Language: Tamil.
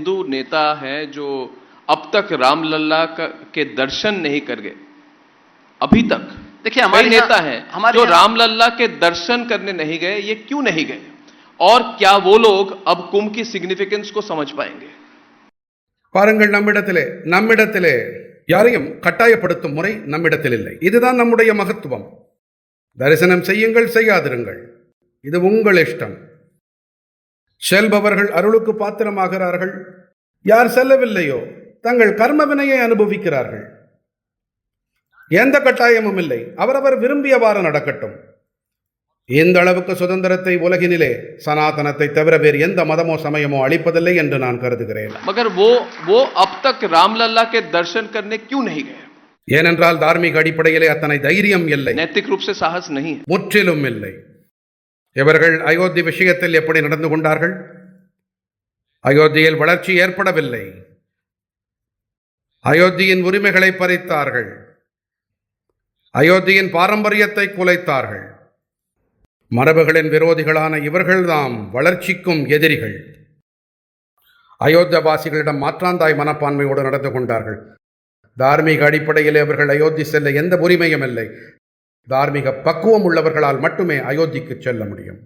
हिंदू नेता हैं जो अब तक रामलला के दर्शन नहीं कर गए। अभी तक देखिए, कई हमारे नेता हैं जो रामलला के दर्शन करने नहीं गए। ये क्यों नहीं गए और क्या वो लोग अब कुंभ की सिग्निफिकेंस को समझ पाएंगे? பாருங்கள், நம்மிடத்திலே யாரையும் கட்டாயப்படுத்தும் முறை நம்மிடத்தில் இல்லை. இதுதான் நம்முடைய மகத்துவம். தரிசனம் செய்யுங்கள், செய்யாதிருங்கள், இது உங்கள் இஷ்டம். செல்பவர்கள் அருளுக்கு பாத்திரமாகிறார்கள். யார் செல்லவில்லையோ தங்கள் கர்ம வினையை அனுபவிக்கிறார்கள். எந்த கட்டாயமும் இல்லை. அவரவர் விரும்பியவாறு நடக்கட்டும். இந்த அளவுக்கு சுதந்திரத்தை உலகினிலே சனாதனத்தை தவிர வேறு எந்த மதமோ சமயமோ அளிப்பதில்லை என்று நான் கருதுகிறேன். मगर वो अब तक रामलला के दर्शन करने क्यों नहीं गए? ஏனென்றால் தார்மீக அடிப்படையிலே அத்தனை தைரியம் இல்லை, नैतिक रूप से साहस नहीं है. முற்றிலும் இல்லை. இவர்கள் அயோத்தி விஷயத்தில் எப்படி நடந்து கொண்டார்கள்? அயோத்தியில் வளர்ச்சி ஏற்படவில்லை. அயோத்தியின் உரிமைகளை பறித்தார்கள். அயோத்தியின் பாரம்பரியத்தை குலைத்தார்கள். மரபுகளின் விரோதிகளான இவர்கள்தாம் வளர்ச்சிக்கும் எதிரிகள். அயோத்தியவாசிகளிடம் மாற்றாந்தாய் மனப்பான்மையோடு நடந்து கொண்டார்கள். தார்மீக அடிப்படையில் அவர்கள் அயோத்தி செல்ல எந்த உரிமையும் இல்லை. தார்மீக பக்குவம் உள்ளவர்களால் மட்டுமே அயோத்திக்கு செல்ல முடியும்.